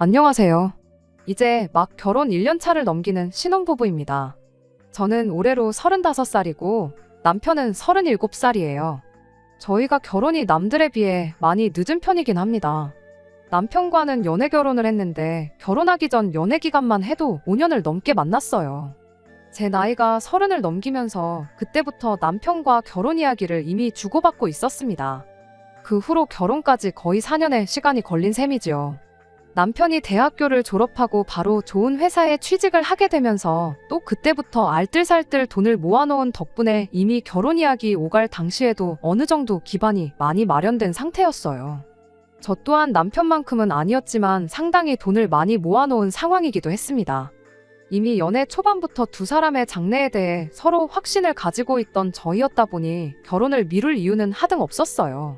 안녕하세요. 이제 막 결혼 1년 차를 넘기는 신혼부부입니다. 저는 올해로 35살이고 남편은 37살이에요. 저희가 결혼이 남들에 비해 많이 늦은 편이긴 합니다. 남편과는 연애 결혼을 했는데 결혼하기 전 연애 기간만 해도 5년을 넘게 만났어요. 제 나이가 30을 넘기면서 그때부터 남편과 결혼 이야기를 이미 주고받고 있었습니다. 그 후로 결혼까지 거의 4년의 시간이 걸린 셈이지요. 남편이 대학교를 졸업하고 바로 좋은 회사에 취직을 하게 되면서 또 그때부터 알뜰살뜰 돈을 모아놓은 덕분에 이미 결혼 이야기 오갈 당시에도 어느 정도 기반이 많이 마련된 상태였어요. 저 또한 남편만큼은 아니었지만 상당히 돈을 많이 모아놓은 상황이기도 했습니다. 이미 연애 초반부터 두 사람의 장래에 대해 서로 확신을 가지고 있던 저희였다 보니 결혼을 미룰 이유는 하등 없었어요.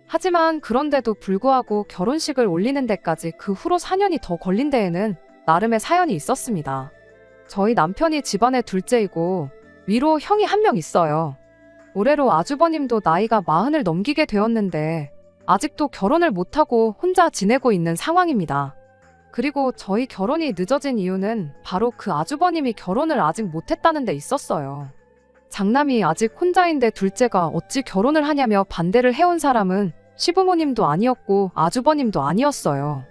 하지만 그런데도 불구하고 결혼식을 올리는 데까지 그 후로 4년이 더 걸린 데에는 나름의 사연이 있었습니다. 저희 남편이 집안의 둘째이고 위로 형이 한 명 있어요. 올해로 아주버님도 나이가 40을 넘기게 되었는데 아직도 결혼을 못하고 혼자 지내고 있는 상황입니다. 그리고 저희 결혼이 늦어진 이유는 바로 그 아주버님이 결혼을 아직 못했다는 데 있었어요. 장남이 아직 혼자인데 둘째가 어찌 결혼을 하냐며 반대를 해온 사람은 시부모님도 아니었고 아주버님도 아니었어요.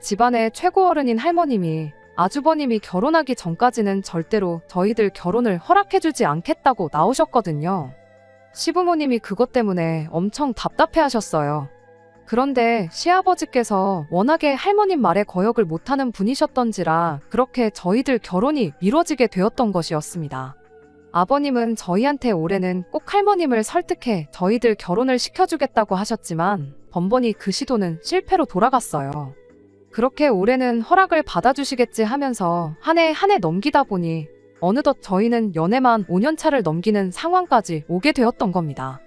집안의 최고 어른인 할머님이 아주버님이 결혼하기 전까지는 절대로 저희들 결혼을 허락해주지 않겠다고 나오셨거든요. 시부모님이 그것 때문에 엄청 답답해하셨어요. 그런데 시아버지께서 워낙에 할머님 말에 거역을 못하는 분이셨던지라 그렇게 저희들 결혼이 미뤄지게 되었던 것이었습니다. 아버님은 저희한테 올해는 꼭 할머님을 설득해 저희들 결혼을 시켜주겠다고 하셨지만 번번이 그 시도는 실패로 돌아갔어요. 그렇게 올해는 허락을 받아주시겠지 하면서 한 해 한 해 넘기다 보니 어느덧 저희는 연애만 5년 차를 넘기는 상황까지 오게 되었던 겁니다.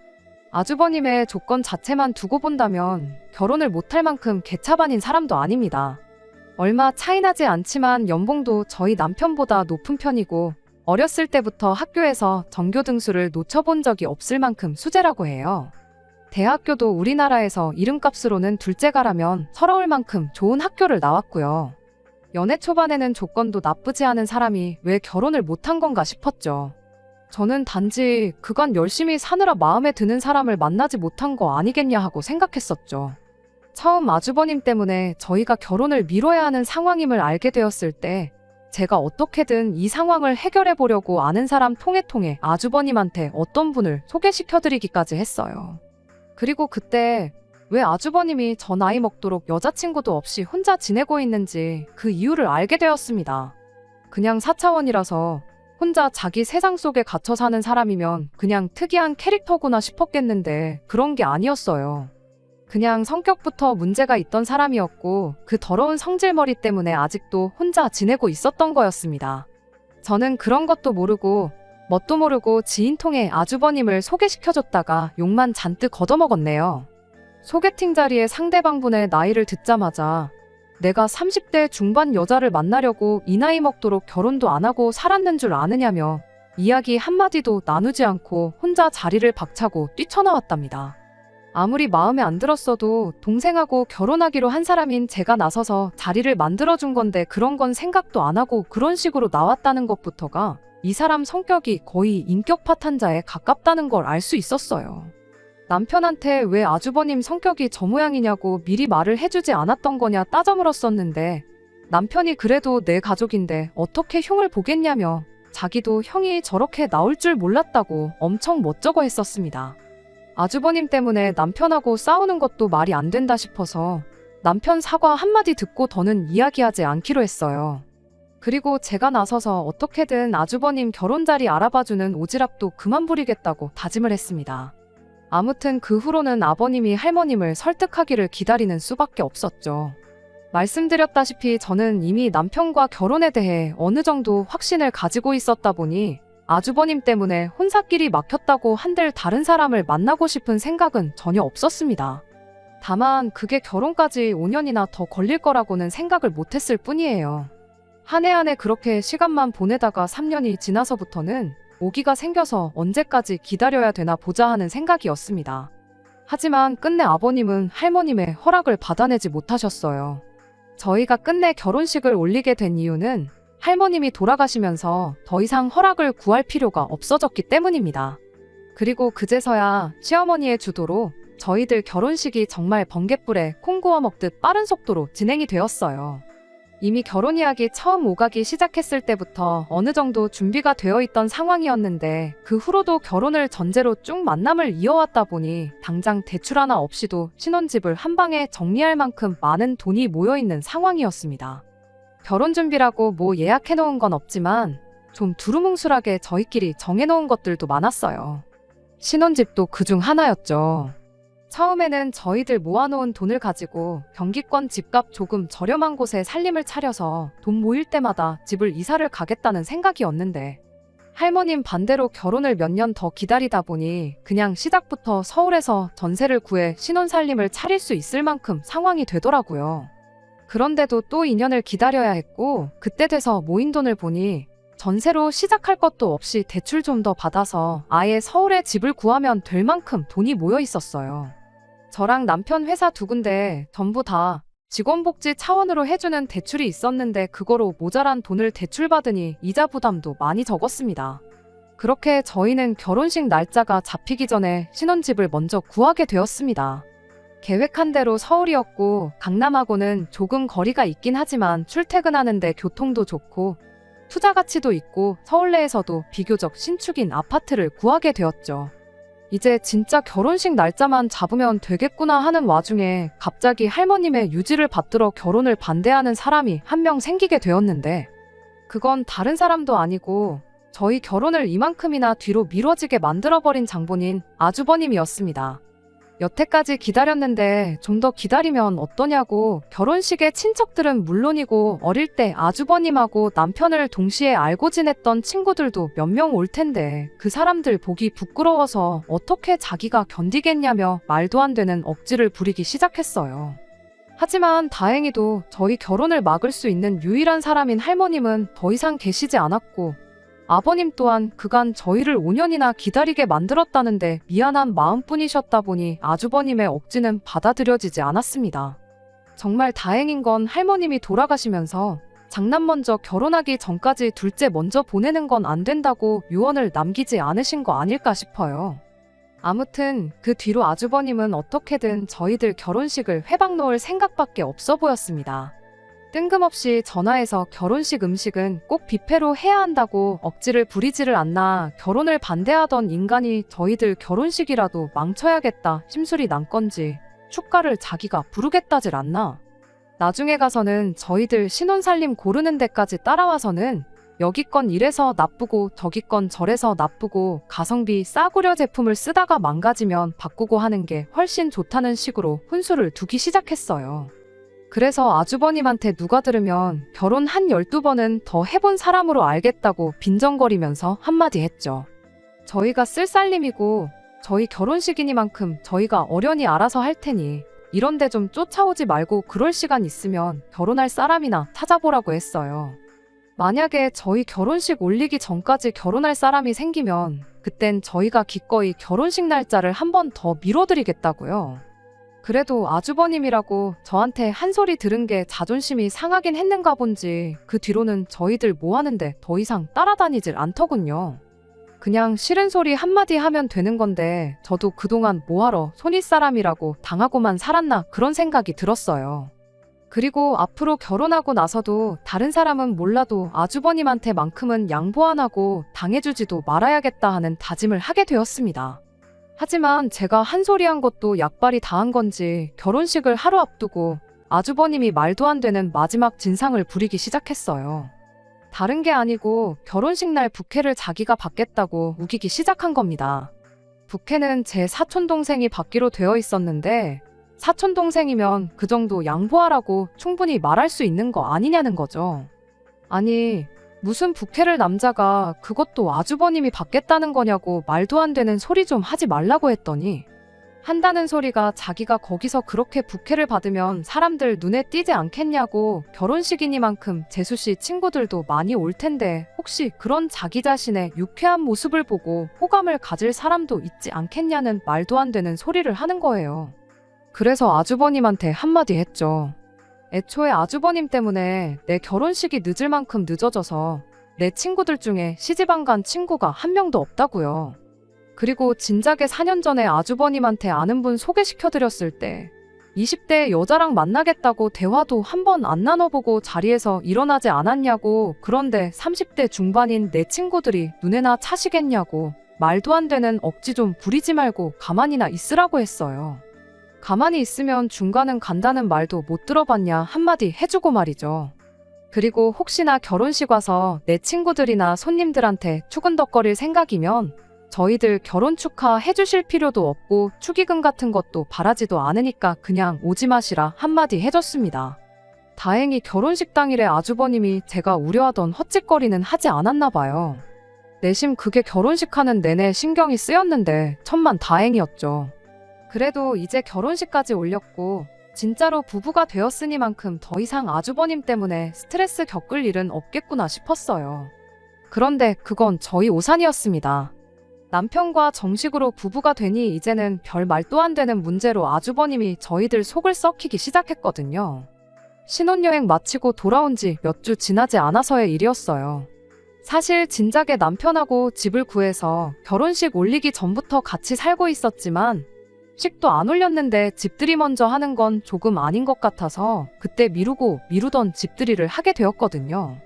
아주버님의 조건 자체만 두고 본다면 결혼을 못할 만큼 개차반인 사람도 아닙니다. 얼마 차이나지 않지만 연봉도 저희 남편보다 높은 편이고 어렸을 때부터 학교에서 전교 등수를 놓쳐본 적이 없을 만큼 수재라고 해요. 대학교도 우리나라에서 이름값으로는 둘째가라면 서러울 만큼 좋은 학교를 나왔고요. 연애 초반에는 조건도 나쁘지 않은 사람이 왜 결혼을 못한 건가 싶었죠. 저는 단지 그간 열심히 사느라 마음에 드는 사람을 만나지 못한 거 아니겠냐 하고 생각했었죠. 처음 아주버님 때문에 저희가 결혼을 미뤄야 하는 상황임을 알게 되었을 때 제가 어떻게든 이 상황을 해결해 보려고 아는 사람 통해 아주버님한테 어떤 분을 소개시켜드리기까지 했어요. 그리고 그때 왜 아주버님이 저 나이 먹도록 여자친구도 없이 혼자 지내고 있는지 그 이유를 알게 되었습니다. 그냥 4차원이라서 혼자 자기 세상 속에 갇혀 사는 사람이면 그냥 특이한 캐릭터구나 싶었겠는데 그런 게 아니었어요. 그냥 성격부터 문제가 있던 사람이었고 그 더러운 성질머리 때문에 아직도 혼자 지내고 있었던 거였습니다. 저는 그런 것도 모르고 뭣도 모르고 지인 통해 아주버님을 소개시켜줬다가 욕만 잔뜩 걷어먹었네요. 소개팅 자리에 상대방분의 나이를 듣자마자 내가 30대 중반 여자를 만나려고 이 나이 먹도록 결혼도 안 하고 살았는 줄 아느냐며 이야기 한마디도 나누지 않고 혼자 자리를 박차고 뛰쳐나왔답니다. 아무리 마음에 안 들었어도 동생하고 결혼하기로 한 사람인 제가 나서서 자리를 만들어준 건데 그런 건 생각도 안 하고 그런 식으로 나왔다는 것부터가 이 사람 성격이 거의 인격 파탄자에 가깝다는 걸 알 수 있었어요. 남편한테 왜 아주버님 성격이 저 모양이냐고 미리 말을 해주지 않았던 거냐 따져 물었었는데 남편이 그래도 내 가족인데 어떻게 흉을 보겠냐며 자기도 형이 저렇게 나올 줄 몰랐다고 엄청 멋쩍어 했었습니다. 아주버님 때문에 남편하고 싸우는 것도 말이 안 된다 싶어서 남편 사과 한마디 듣고 더는 이야기하지 않기로 했어요. 그리고 제가 나서서 어떻게든 아주버님 결혼 자리 알아봐주는 오지랖도 그만 부리겠다고 다짐을 했습니다. 아무튼 그 후로는 아버님이 할머님을 설득하기를 기다리는 수밖에 없었죠. 말씀드렸다시피 저는 이미 남편과 결혼에 대해 어느 정도 확신을 가지고 있었다 보니 아주버님 때문에 혼사길이 막혔다고 한들 다른 사람을 만나고 싶은 생각은 전혀 없었습니다. 다만 그게 결혼까지 5년이나 더 걸릴 거라고는 생각을 못했을 뿐이에요. 한 해 한 해 그렇게 시간만 보내다가 3년이 지나서부터는 오기가 생겨서 언제까지 기다려야 되나 보자 하는 생각이었습니다. 하지만 끝내 아버님은 할머님의 허락을 받아내지 못하셨어요. 저희가 끝내 결혼식을 올리게 된 이유는 할머님이 돌아가시면서 더 이상 허락을 구할 필요가 없어졌기 때문입니다. 그리고 그제서야 시어머니의 주도로 저희들 결혼식이 정말 번갯불에 콩 구워 먹듯 빠른 속도로 진행이 되었어요. 이미 결혼 이야기 처음 오가기 시작했을 때부터 어느 정도 준비가 되어 있던 상황이었는데 그 후로도 결혼을 전제로 쭉 만남을 이어왔다 보니 당장 대출 하나 없이도 신혼집을 한 방에 정리할 만큼 많은 돈이 모여있는 상황이었습니다. 결혼 준비라고 뭐 예약해놓은 건 없지만 좀 두루뭉술하게 저희끼리 정해놓은 것들도 많았어요. 신혼집도 그중 하나였죠. 처음에는 저희들 모아놓은 돈을 가지고 경기권 집값 조금 저렴한 곳에 살림을 차려서 돈 모일 때마다 집을 이사를 가겠다는 생각이었는데 할머님 반대로 결혼을 몇 년 더 기다리다 보니 그냥 시작부터 서울에서 전세를 구해 신혼살림을 차릴 수 있을 만큼 상황이 되더라고요. 그런데도 또 2년을 기다려야 했고 그때 돼서 모인 돈을 보니 전세로 시작할 것도 없이 대출 좀 더 받아서 아예 서울에 집을 구하면 될 만큼 돈이 모여 있었어요. 저랑 남편 회사 두 군데 전부 다 직원복지 차원으로 해주는 대출이 있었는데 그거로 모자란 돈을 대출받으니 이자 부담도 많이 적었습니다. 그렇게 저희는 결혼식 날짜가 잡히기 전에 신혼집을 먼저 구하게 되었습니다. 계획한 대로 서울이었고 강남하고는 조금 거리가 있긴 하지만 출퇴근하는데 교통도 좋고 투자 가치도 있고 서울 내에서도 비교적 신축인 아파트를 구하게 되었죠. 이제 진짜 결혼식 날짜만 잡으면 되겠구나 하는 와중에 갑자기 할머님의 유지를 받들어 결혼을 반대하는 사람이 한 명 생기게 되었는데 그건 다른 사람도 아니고 저희 결혼을 이만큼이나 뒤로 미뤄지게 만들어버린 장본인 아주버님이었습니다. 여태까지 기다렸는데 좀 더 기다리면 어떠냐고 결혼식에 친척들은 물론이고 어릴 때 아주버님하고 남편을 동시에 알고 지냈던 친구들도 몇 명 올 텐데 그 사람들 보기 부끄러워서 어떻게 자기가 견디겠냐며 말도 안 되는 억지를 부리기 시작했어요. 하지만 다행히도 저희 결혼을 막을 수 있는 유일한 사람인 할머님은 더 이상 계시지 않았고 아버님 또한 그간 저희를 5년이나 기다리게 만들었다는데 미안한 마음뿐이셨다 보니 아주버님의 억지는 받아들여지지 않았습니다. 정말 다행인 건 할머님이 돌아가시면서 장남 먼저 결혼하기 전까지 둘째 먼저 보내는 건 안 된다고 유언을 남기지 않으신 거 아닐까 싶어요. 아무튼 그 뒤로 아주버님은 어떻게든 저희들 결혼식을 회방 놓을 생각밖에 없어 보였습니다. 뜬금없이 전화해서 결혼식 음식은 꼭 뷔페로 해야 한다고 억지를 부리지를 않나 결혼을 반대하던 인간이 저희들 결혼식이라도 망쳐야겠다 심술이 난 건지 축가를 자기가 부르겠다질 않나. 나중에 가서는 저희들 신혼살림 고르는 데까지 따라와서는 여기 건 이래서 나쁘고 저기 건 저래서 나쁘고 가성비 싸구려 제품을 쓰다가 망가지면 바꾸고 하는 게 훨씬 좋다는 식으로 훈수를 두기 시작했어요. 그래서 아주버님한테 누가 들으면 결혼 한 12번은 더 해본 사람으로 알겠다고 빈정거리면서 한마디 했죠. 저희가 쓸 살림이고 저희 결혼식이니만큼 저희가 어련히 알아서 할 테니 이런데 좀 쫓아오지 말고 그럴 시간 있으면 결혼할 사람이나 찾아보라고 했어요. 만약에 저희 결혼식 올리기 전까지 결혼할 사람이 생기면 그땐 저희가 기꺼이 결혼식 날짜를 한 번 더 미뤄드리겠다고요. 그래도 아주버님이라고 저한테 한 소리 들은 게 자존심이 상하긴 했는가 본지 그 뒤로는 저희들 뭐 하는데 더 이상 따라다니질 않더군요. 그냥 싫은 소리 한마디 하면 되는 건데 저도 그동안 뭐하러 손윗사람이라고 당하고만 살았나 그런 생각이 들었어요. 그리고 앞으로 결혼하고 나서도 다른 사람은 몰라도 아주버님한테만큼은 양보 안 하고 당해주지도 말아야겠다 하는 다짐을 하게 되었습니다. 하지만 제가 한 소리 한 것도 약발이 다 한 건지 결혼식을 하루 앞두고 아주버님이 말도 안 되는 마지막 진상을 부리기 시작했어요. 다른 게 아니고 결혼식 날 부케를 자기가 받겠다고 우기기 시작한 겁니다. 부케는 제 사촌동생이 받기로 되어 있었는데 사촌동생이면 그 정도 양보하라고 충분히 말할 수 있는 거 아니냐는 거죠. 아니 무슨 부케를 남자가 그것도 아주버님이 받겠다는 거냐고 말도 안 되는 소리 좀 하지 말라고 했더니 한다는 소리가 자기가 거기서 그렇게 부케를 받으면 사람들 눈에 띄지 않겠냐고 결혼식이니만큼 재수씨 친구들도 많이 올 텐데 혹시 그런 자기 자신의 유쾌한 모습을 보고 호감을 가질 사람도 있지 않겠냐는 말도 안 되는 소리를 하는 거예요. 그래서 아주버님한테 한마디 했죠. 애초에 아주버님 때문에 내 결혼식이 늦을 만큼 늦어져서 내 친구들 중에 시집 안 간 친구가 한 명도 없다고요. 그리고 진작에 4년 전에 아주버님한테 아는 분 소개시켜드렸을 때 20대 여자랑 만나겠다고 대화도 한 번 안 나눠보고 자리에서 일어나지 않았냐고, 그런데 30대 중반인 내 친구들이 눈에나 차시겠냐고 말도 안 되는 억지 좀 부리지 말고 가만히나 있으라고 했어요. 가만히 있으면 중간은 간다는 말도 못 들어봤냐 한마디 해주고 말이죠. 그리고 혹시나 결혼식 와서 내 친구들이나 손님들한테 추근덕거릴 생각이면 저희들 결혼 축하 해주실 필요도 없고 축의금 같은 것도 바라지도 않으니까 그냥 오지 마시라 한마디 해줬습니다. 다행히 결혼식 당일에 아주버님이 제가 우려하던 헛짓거리는 하지 않았나 봐요. 내심 그게 결혼식 하는 내내 신경이 쓰였는데 천만 다행이었죠. 그래도 이제 결혼식까지 올렸고 진짜로 부부가 되었으니만큼 더 이상 아주버님 때문에 스트레스 겪을 일은 없겠구나 싶었어요. 그런데 그건 저희 오산이었습니다. 남편과 정식으로 부부가 되니 이제는 별 말도 안 되는 문제로 아주버님이 저희들 속을 썩히기 시작했거든요. 신혼여행 마치고 돌아온 지 몇 주 지나지 않아서의 일이었어요. 사실 진작에 남편하고 집을 구해서 결혼식 올리기 전부터 같이 살고 있었지만 식도 안 올렸는데 집들이 먼저 하는 건 조금 아닌 것 같아서 그때 미루던 집들이를 하게 되었거든요.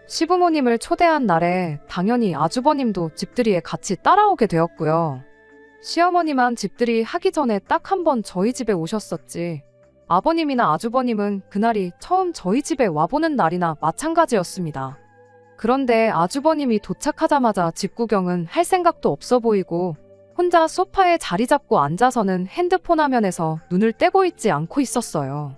시부모님을 초대한 날에 당연히 아주버님도 집들이에 같이 따라오게 되었고요. 시어머니만 집들이 하기 전에 딱 한 번 저희 집에 오셨었지, 아버님이나 아주버님은 그날이 처음 저희 집에 와보는 날이나 마찬가지였습니다. 그런데 아주버님이 도착하자마자 집 구경은 할 생각도 없어 보이고 혼자 소파에 자리 잡고 앉아서는 핸드폰 화면에서 눈을 떼고 있지 않고 있었어요.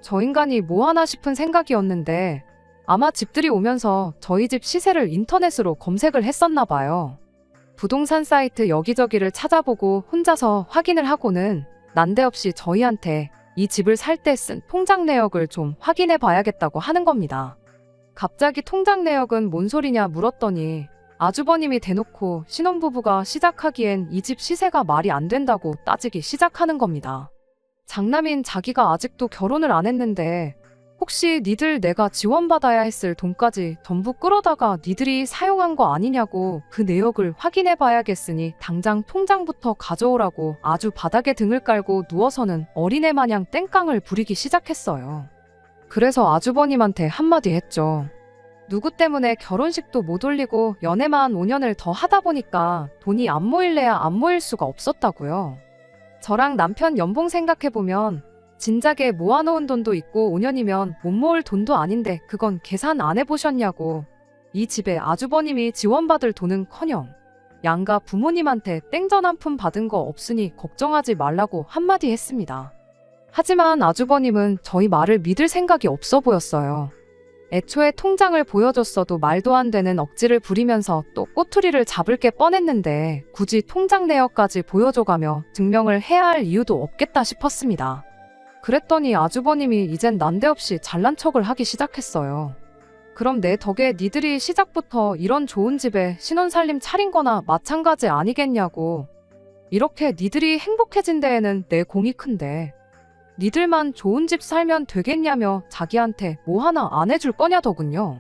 저 인간이 뭐 하나 싶은 생각이었는데 아마 집들이 오면서 저희 집 시세를 인터넷으로 검색을 했었나 봐요. 부동산 사이트 여기저기를 찾아보고 혼자서 확인을 하고는 난데없이 저희한테 이 집을 살 때 쓴 통장 내역을 좀 확인해 봐야겠다고 하는 겁니다. 갑자기 통장 내역은 뭔 소리냐 물었더니 아주버님이 대놓고 신혼부부가 시작하기엔 이 집 시세가 말이 안 된다고 따지기 시작하는 겁니다. 장남인 자기가 아직도 결혼을 안 했는데 혹시 니들 내가 지원받아야 했을 돈까지 전부 끌어다가 니들이 사용한 거 아니냐고 그 내역을 확인해 봐야겠으니 당장 통장부터 가져오라고 아주 바닥에 등을 깔고 누워서는 어린애 마냥 땡깡을 부리기 시작했어요. 그래서 아주버님한테 한마디 했죠. 누구 때문에 결혼식도 못 올리고 연애만 5년을 더 하다 보니까 돈이 안 모일래야 안 모일 수가 없었다고요. 저랑 남편 연봉 생각해보면 진작에 모아놓은 돈도 있고 5년이면 못 모을 돈도 아닌데 그건 계산 안 해보셨냐고. 이 집에 아주버님이 지원받을 돈은커녕 양가 부모님한테 땡전 한 푼 받은 거 없으니 걱정하지 말라고 한마디 했습니다. 하지만 아주버님은 저희 말을 믿을 생각이 없어 보였어요. 애초에 통장을 보여줬어도 말도 안 되는 억지를 부리면서 또 꼬투리를 잡을 게 뻔했는데 굳이 통장 내역까지 보여줘가며 증명을 해야 할 이유도 없겠다 싶었습니다. 그랬더니 아주버님이 이젠 난데없이 잘난 척을 하기 시작했어요. 그럼 내 덕에 니들이 시작부터 이런 좋은 집에 신혼살림 차린 거나 마찬가지 아니겠냐고. 이렇게 니들이 행복해진 데에는 내 공이 큰데 니들만 좋은 집 살면 되겠냐며 자기한테 뭐 하나 안 해줄 거냐더군요.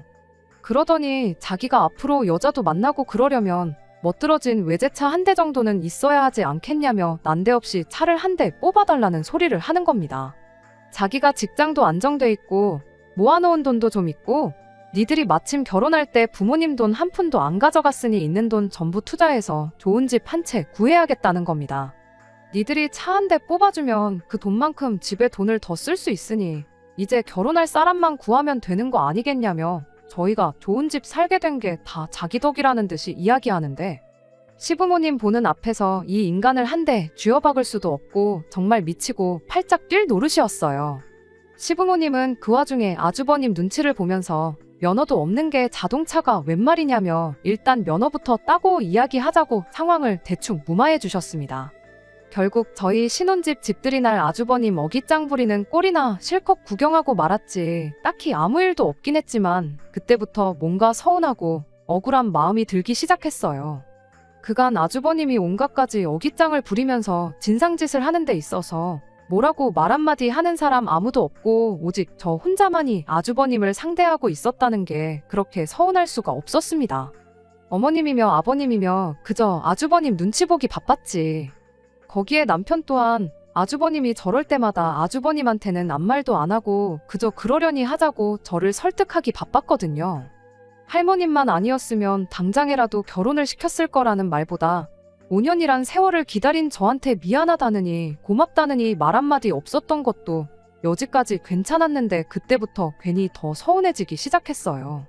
그러더니 자기가 앞으로 여자도 만나고 그러려면 멋들어진 외제차 한 대 정도는 있어야 하지 않겠냐며 난데없이 차를 한 대 뽑아달라는 소리를 하는 겁니다. 자기가 직장도 안정돼 있고 모아놓은 돈도 좀 있고 니들이 마침 결혼할 때 부모님 돈 한 푼도 안 가져갔으니 있는 돈 전부 투자해서 좋은 집 한 채 구해야겠다는 겁니다. 니들이 차 한 대 뽑아주면 그 돈만큼 집에 돈을 더 쓸 수 있으니 이제 결혼할 사람만 구하면 되는 거 아니겠냐며 저희가 좋은 집 살게 된 게 다 자기 덕이라는 듯이 이야기하는데 시부모님 보는 앞에서 이 인간을 한 대 쥐어박을 수도 없고 정말 미치고 팔짝 뛸 노릇이었어요. 시부모님은 그 와중에 아주버님 눈치를 보면서 면허도 없는 게 자동차가 웬 말이냐며 일단 면허부터 따고 이야기하자고 상황을 대충 무마해 주셨습니다. 결국 저희 신혼집 집들이 날 아주버님 어깃장 부리는 꼴이나 실컷 구경하고 말았지 딱히 아무 일도 없긴 했지만 그때부터 뭔가 서운하고 억울한 마음이 들기 시작했어요. 그간 아주버님이 온갖 가지 어깃장을 부리면서 진상짓을 하는 데 있어서 뭐라고 말 한마디 하는 사람 아무도 없고 오직 저 혼자만이 아주버님을 상대하고 있었다는 게 그렇게 서운할 수가 없었습니다. 어머님이며 아버님이며 그저 아주버님 눈치 보기 바빴지. 거기에 남편 또한 아주버님이 저럴 때마다 아주버님한테는 아무 말도 안 하고 그저 그러려니 하자고 저를 설득하기 바빴거든요. 할머님만 아니었으면 당장에라도 결혼을 시켰을 거라는 말보다 5년이란 세월을 기다린 저한테 미안하다느니 고맙다느니 말 한마디 없었던 것도 여지까지 괜찮았는데 그때부터 괜히 더 서운해지기 시작했어요.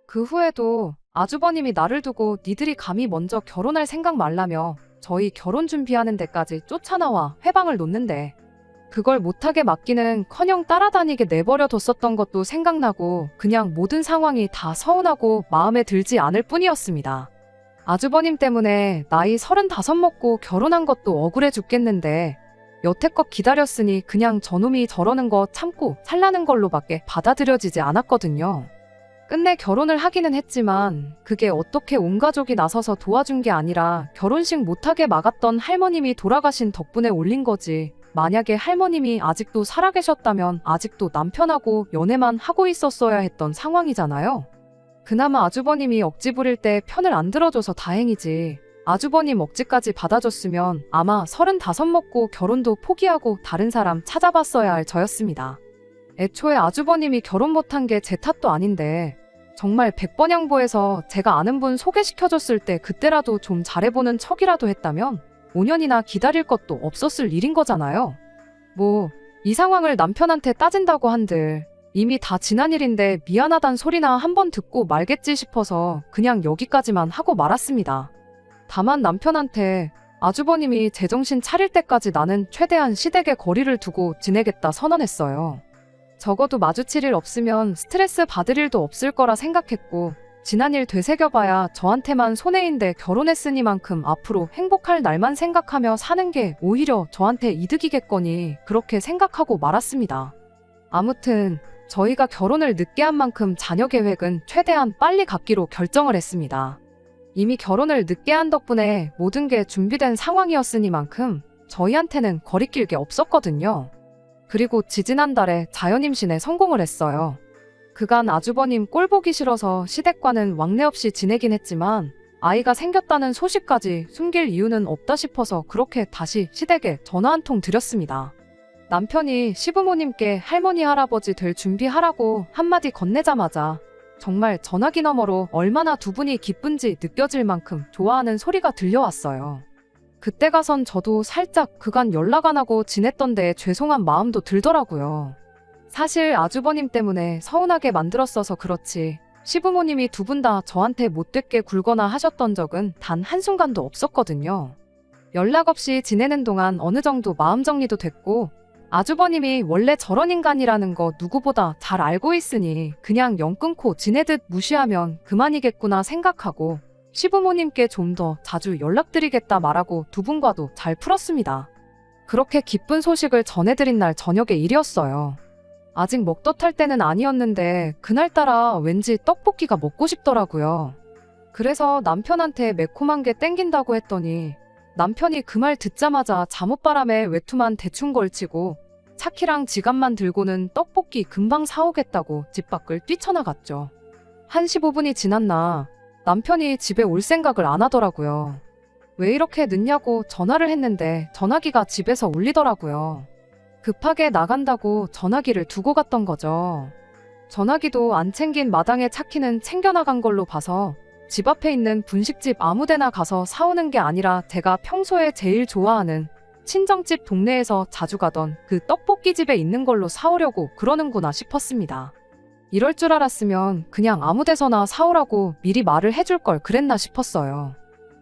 그 후에도 아주버님이 나를 두고 니들이 감히 먼저 결혼할 생각 말라며 저희 결혼 준비하는 데까지 쫓아나와 회방을 놓는데 그걸 못하게 막기는커녕 따라다니게 내버려 뒀었던 것도 생각나고 그냥 모든 상황이 다 서운하고 마음에 들지 않을 뿐이었습니다. 아주버님 때문에 나이 35 먹고 결혼한 것도 억울해 죽겠는데 여태껏 기다렸으니 그냥 저놈이 저러는 거 참고 살라는 걸로밖에 받아들여지지 않았거든요. 끝내 결혼을 하기는 했지만 그게 어떻게 온 가족이 나서서 도와준 게 아니라 결혼식 못하게 막았던 할머님이 돌아가신 덕분에 올린 거지. 만약에 할머님이 아직도 살아계셨다면 아직도 남편하고 연애만 하고 있었어야 했던 상황이잖아요. 그나마 아주버님이 억지 부릴 때 편을 안 들어줘서 다행이지. 아주버님 억지까지 받아줬으면 아마 35 먹고 결혼도 포기하고 다른 사람 찾아봤어야 할 저였습니다. 애초에 아주버님이 결혼 못한 게 제 탓도 아닌데 정말 100번 양보해서 제가 아는 분 소개시켜줬을 때 그때라도 좀 잘해보는 척이라도 했다면 5년이나 기다릴 것도 없었을 일인 거잖아요. 뭐 이 상황을 남편한테 따진다고 한들 이미 다 지난 일인데 미안하단 소리나 한번 듣고 말겠지 싶어서 그냥 여기까지만 하고 말았습니다. 다만 남편한테 아주버님이 제정신 차릴 때까지 나는 최대한 시댁에 거리를 두고 지내겠다 선언했어요. 적어도 마주칠 일 없으면 스트레스 받을 일도 없을 거라 생각했고 지난 일 되새겨봐야 저한테만 손해인데 결혼했으니만큼 앞으로 행복할 날만 생각하며 사는 게 오히려 저한테 이득이겠거니 그렇게 생각하고 말았습니다. 아무튼 저희가 결혼을 늦게 한 만큼 자녀 계획은 최대한 빨리 갖기로 결정을 했습니다. 이미 결혼을 늦게 한 덕분에 모든 게 준비된 상황이었으니만큼 저희한테는 거리낄 게 없었거든요. 그리고 지지난달에 자연임신에 성공을 했어요. 그간 아주버님 꼴 보기 싫어서 시댁과는 왕래 없이 지내긴 했지만 아이가 생겼다는 소식까지 숨길 이유는 없다 싶어서 그렇게 다시 시댁에 전화 한 통 드렸습니다. 남편이 시부모님께 할머니 할아버지 될 준비하라고 한마디 건네자마자 정말 전화기 너머로 얼마나 두 분이 기쁜지 느껴질 만큼 좋아하는 소리가 들려왔어요. 그때 가선 저도 살짝 그간 연락 안 하고 지냈던데 죄송한 마음도 들더라고요. 사실 아주버님 때문에 서운하게 만들었어서 그렇지 시부모님이 두 분 다 저한테 못되게 굴거나 하셨던 적은 단 한순간도 없었거든요. 연락 없이 지내는 동안 어느 정도 마음 정리도 됐고 아주버님이 원래 저런 인간이라는 거 누구보다 잘 알고 있으니 그냥 영 끊고 지내듯 무시하면 그만이겠구나 생각하고 시부모님께 좀 더 자주 연락드리겠다 말하고 두 분과도 잘 풀었습니다. 그렇게 기쁜 소식을 전해드린 날 저녁의 일이었어요. 아직 먹덧할 때는 아니었는데 그날따라 왠지 떡볶이가 먹고 싶더라고요. 그래서 남편한테 매콤한 게 땡긴다고 했더니 남편이 그 말 듣자마자 잠옷바람에 외투만 대충 걸치고 차키랑 지갑만 들고는 떡볶이 금방 사오겠다고 집 밖을 뛰쳐나갔죠. 한 15분이 지났나 남편이 집에 올 생각을 안 하더라고요. 왜 이렇게 늦냐고 전화를 했는데 전화기가 집에서 울리더라고요. 급하게 나간다고 전화기를 두고 갔던 거죠. 전화기도 안 챙긴 마당에 차키는 챙겨나간 걸로 봐서 집 앞에 있는 분식집 아무데나 가서 사오는 게 아니라 제가 평소에 제일 좋아하는 친정집 동네에서 자주 가던 그 떡볶이집에 있는 걸로 사오려고 그러는구나 싶었습니다. 이럴 줄 알았으면 그냥 아무 데서나 사오라고 미리 말을 해줄 걸 그랬나 싶었어요.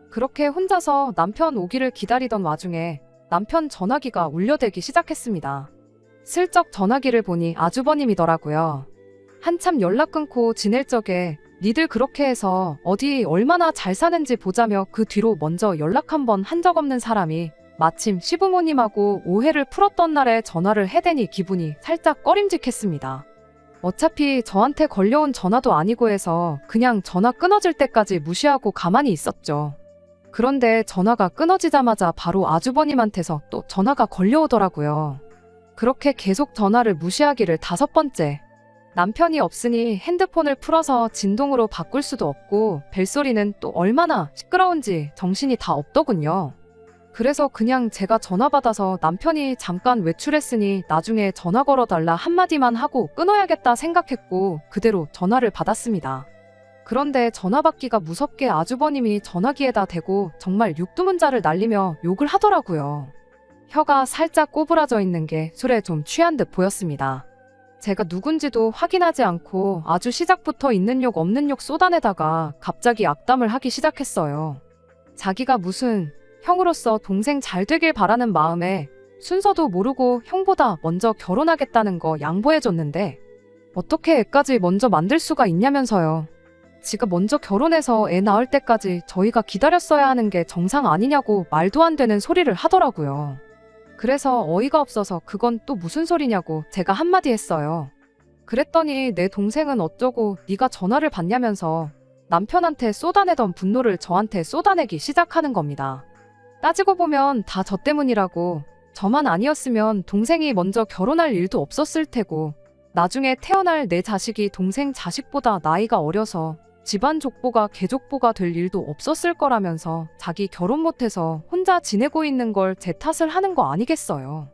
그렇게 혼자서 남편 오기를 기다리던 와중에 남편 전화기가 울려대기 시작했습니다. 슬쩍 전화기를 보니 아주버님이더라고요. 한참 연락 끊고 지낼 적에 니들 그렇게 해서 어디 얼마나 잘 사는지 보자며 그 뒤로 먼저 연락 한번 한 적 없는 사람이 마침 시부모님하고 오해를 풀었던 날에 전화를 해대니 기분이 살짝 꺼림직했습니다. 어차피 저한테 걸려온 전화도 아니고 해서 그냥 전화 끊어질 때까지 무시하고 가만히 있었죠. 그런데 전화가 끊어지자마자 바로 아주버님한테서 또 전화가 걸려오더라고요. 그렇게 계속 전화를 무시하기를 5번째. 남편이 없으니 핸드폰을 풀어서 진동으로 바꿀 수도 없고 벨소리는 또 얼마나 시끄러운지 정신이 다 없더군요. 그래서 그냥 제가 전화 받아서 남편이 잠깐 외출했으니 나중에 전화 걸어달라 한마디만 하고 끊어야겠다 생각했고 그대로 전화를 받았습니다. 그런데 전화 받기가 무섭게 아주버님이 전화기에다 대고 정말 육두문자를 날리며 욕을 하더라고요. 혀가 살짝 꼬부라져 있는 게 술에 좀 취한 듯 보였습니다. 제가 누군지도 확인하지 않고 아주 시작부터 있는 욕 없는 욕 쏟아내다가 갑자기 악담을 하기 시작했어요. 자기가 무슨 형으로서 동생 잘 되길 바라는 마음에 순서도 모르고 형보다 먼저 결혼하겠다는 거 양보해줬는데 어떻게 애까지 먼저 만들 수가 있냐면서요. 지가 먼저 결혼해서 애 낳을 때까지 저희가 기다렸어야 하는 게 정상 아니냐고 말도 안 되는 소리를 하더라고요. 그래서 어이가 없어서 그건 또 무슨 소리냐고 제가 한마디 했어요. 그랬더니 내 동생은 어쩌고 네가 전화를 받냐면서 남편한테 쏟아내던 분노를 저한테 쏟아내기 시작하는 겁니다. 따지고 보면 다 저 때문이라고, 저만 아니었으면 동생이 먼저 결혼할 일도 없었을 테고 나중에 태어날 내 자식이 동생 자식보다 나이가 어려서 집안 족보가 개족보가 될 일도 없었을 거라면서 자기 결혼 못해서 혼자 지내고 있는 걸 제 탓을 하는 거 아니겠어요.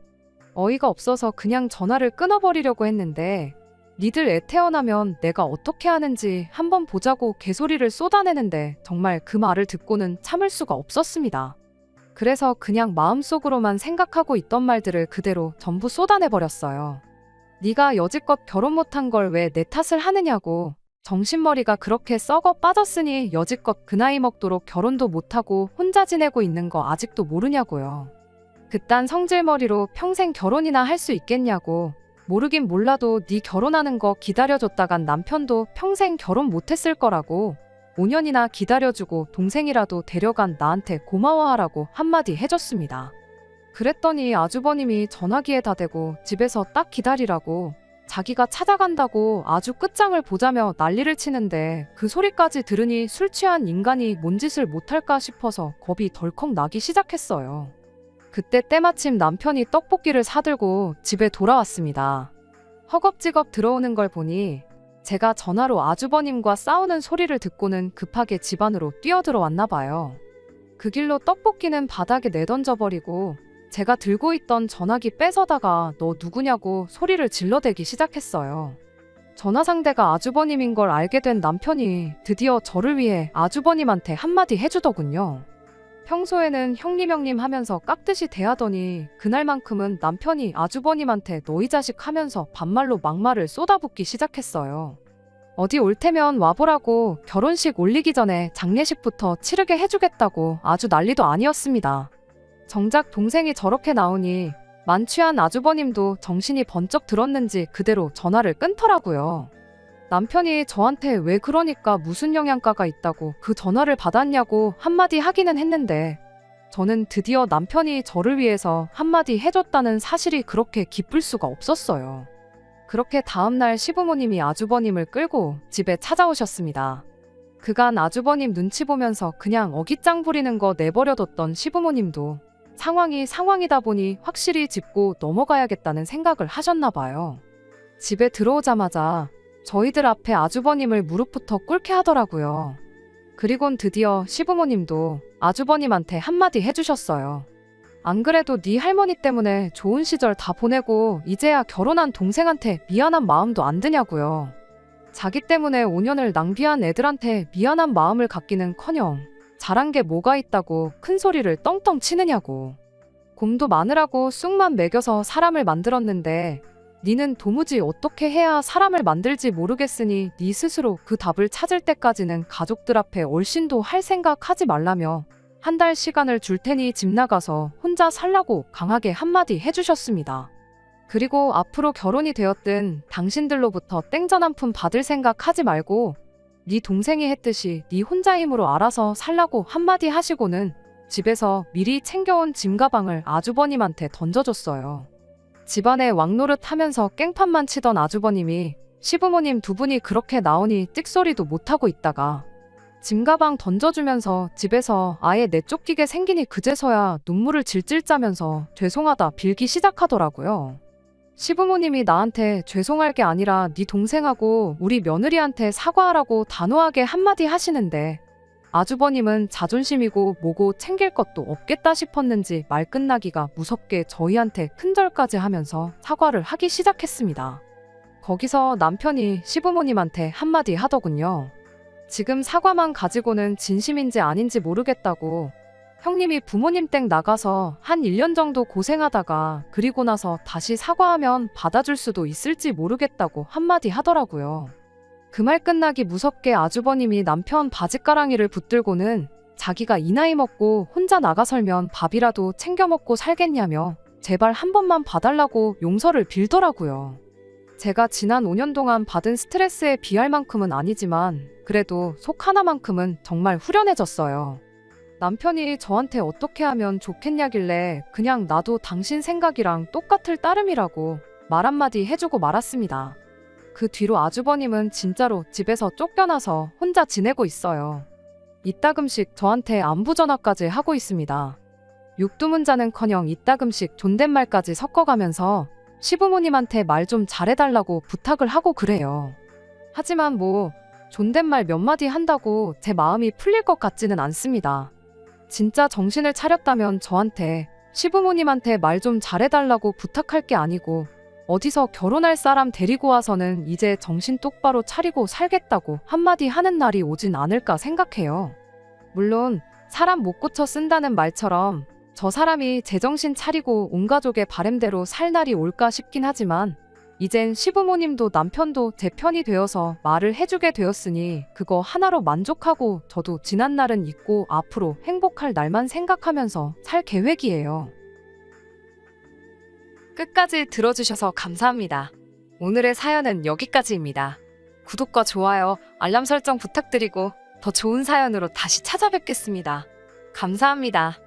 어이가 없어서 그냥 전화를 끊어버리려고 했는데 니들 애 태어나면 내가 어떻게 하는지 한번 보자고 개소리를 쏟아내는데 정말 그 말을 듣고는 참을 수가 없었습니다. 그래서 그냥 마음속으로만 생각하고 있던 말들을 그대로 전부 쏟아내버렸어요. 네가 여지껏 결혼 못한 걸 왜 내 탓을 하느냐고, 정신머리가 그렇게 썩어 빠졌으니 여지껏 그 나이 먹도록 결혼도 못하고 혼자 지내고 있는 거 아직도 모르냐고요. 그딴 성질머리로 평생 결혼이나 할 수 있겠냐고, 모르긴 몰라도 네 결혼하는 거 기다려줬다간 남편도 평생 결혼 못했을 거라고, 5년이나 기다려주고 동생이라도 데려간 나한테 고마워하라고 한마디 해줬습니다. 그랬더니 아주버님이 전화기에다 대고 집에서 딱 기다리라고, 자기가 찾아간다고 아주 끝장을 보자며 난리를 치는데 그 소리까지 들으니 술 취한 인간이 뭔 짓을 못할까 싶어서 겁이 덜컥 나기 시작했어요. 그때 때마침 남편이 떡볶이를 사들고 집에 돌아왔습니다. 허겁지겁 들어오는 걸 보니 제가 전화로 아주버님과 싸우는 소리를 듣고는 급하게 집 안으로 뛰어들어왔나 봐요. 그 길로 떡볶이는 바닥에 내던져버리고 제가 들고 있던 전화기 뺏어다가 너 누구냐고 소리를 질러대기 시작했어요. 전화 상대가 아주버님인 걸 알게 된 남편이 드디어 저를 위해 아주버님한테 한마디 해주더군요. 평소에는 형님 하면서 깍듯이 대하더니 그날만큼은 남편이 아주버님한테 너희 자식 하면서 반말로 막말을 쏟아붓기 시작했어요. 어디 올 테면 와보라고, 결혼식 올리기 전에 장례식부터 치르게 해주겠다고 아주 난리도 아니었습니다. 정작 동생이 저렇게 나오니 만취한 아주버님도 정신이 번쩍 들었는지 그대로 전화를 끊더라고요. 남편이 저한테 왜 그러니까 무슨 영양가가 있다고 그 전화를 받았냐고 한마디 하기는 했는데 저는 드디어 남편이 저를 위해서 한마디 해줬다는 사실이 그렇게 기쁠 수가 없었어요. 그렇게 다음날 시부모님이 아주버님을 끌고 집에 찾아오셨습니다. 그간 아주버님 눈치 보면서 그냥 어깃장 부리는 거 내버려뒀던 시부모님도 상황이 상황이다 보니 확실히 짚고 넘어가야겠다는 생각을 하셨나 봐요. 집에 들어오자마자 저희들 앞에 아주버님을 무릎부터 꿇게 하더라고요. 그리곤 드디어 시부모님도 아주버님한테 한마디 해주셨어요. 안 그래도 네 할머니 때문에 좋은 시절 다 보내고 이제야 결혼한 동생한테 미안한 마음도 안 드냐고요. 자기 때문에 5년을 낭비한 애들한테 미안한 마음을 갖기는커녕 잘한 게 뭐가 있다고 큰 소리를 떵떵 치느냐고. 곰도 마늘하고 쑥만 먹여서 사람을 만들었는데 니는 도무지 어떻게 해야 사람을 만들지 모르겠으니 니 스스로 그 답을 찾을 때까지는 가족들 앞에 얼씬도 할 생각 하지 말라며 한 달 시간을 줄 테니 집 나가서 혼자 살라고 강하게 한마디 해주셨습니다. 그리고 앞으로 결혼이 되었든 당신들로부터 땡전 한 푼 받을 생각 하지 말고 네 동생이 했듯이 네 혼자 힘으로 알아서 살라고 한마디 하시고는 집에서 미리 챙겨온 짐 가방을 아주버님한테 던져줬어요. 집안에 왕노릇 하면서 깽판만 치던 아주버님이 시부모님 두 분이 그렇게 나오니 찍소리도 못하고 있다가 짐가방 던져주면서 집에서 아예 내쫓기게 생기니 그제서야 눈물을 질질 짜면서 죄송하다 빌기 시작하더라고요. 시부모님이 나한테 죄송할 게 아니라 네 동생하고 우리 며느리한테 사과하라고 단호하게 한마디 하시는데 아주버님은 자존심이고 뭐고 챙길 것도 없겠다 싶었는지 말 끝나기가 무섭게 저희한테 큰절까지 하면서 사과를 하기 시작했습니다. 거기서 남편이 시부모님한테 한마디 하더군요. 지금 사과만 가지고는 진심인지 아닌지 모르겠다고. 형님이 부모님 댁 나가서 한 1년 정도 고생하다가 그리고 나서 다시 사과하면 받아줄 수도 있을지 모르겠다고 한마디 하더라고요. 그 말 끝나기 무섭게 아주버님이 남편 바짓가랑이를 붙들고는 자기가 이 나이 먹고 혼자 나가설면 밥이라도 챙겨 먹고 살겠냐며 제발 한 번만 봐달라고 용서를 빌더라고요. 제가 지난 5년 동안 받은 스트레스에 비할 만큼은 아니지만 그래도 속 하나만큼은 정말 후련해졌어요. 남편이 저한테 어떻게 하면 좋겠냐길래 그냥 나도 당신 생각이랑 똑같을 따름이라고 말 한마디 해주고 말았습니다. 그 뒤로 아주버님은 진짜로 집에서 쫓겨나서 혼자 지내고 있어요. 이따금씩 저한테 안부 전화까지 하고 있습니다. 육두문자는커녕 이따금씩 존댓말까지 섞어가면서 시부모님한테 말 좀 잘해달라고 부탁을 하고 그래요. 하지만 뭐 존댓말 몇 마디 한다고 제 마음이 풀릴 것 같지는 않습니다. 진짜 정신을 차렸다면 저한테 시부모님한테 말 좀 잘해달라고 부탁할 게 아니고 어디서 결혼할 사람 데리고 와서는 이제 정신 똑바로 차리고 살겠다고 한마디 하는 날이 오진 않을까 생각해요. 물론 사람 못 고쳐 쓴다는 말처럼 저 사람이 제정신 차리고 온 가족의 바램대로 살 날이 올까 싶긴 하지만 이젠 시부모님도 남편도 제 편이 되어서 말을 해주게 되었으니 그거 하나로 만족하고 저도 지난 날은 잊고 앞으로 행복할 날만 생각하면서 살 계획이에요. 끝까지 들어주셔서 감사합니다. 오늘의 사연은 여기까지입니다. 구독과 좋아요, 알람 설정 부탁드리고 더 좋은 사연으로 다시 찾아뵙겠습니다. 감사합니다.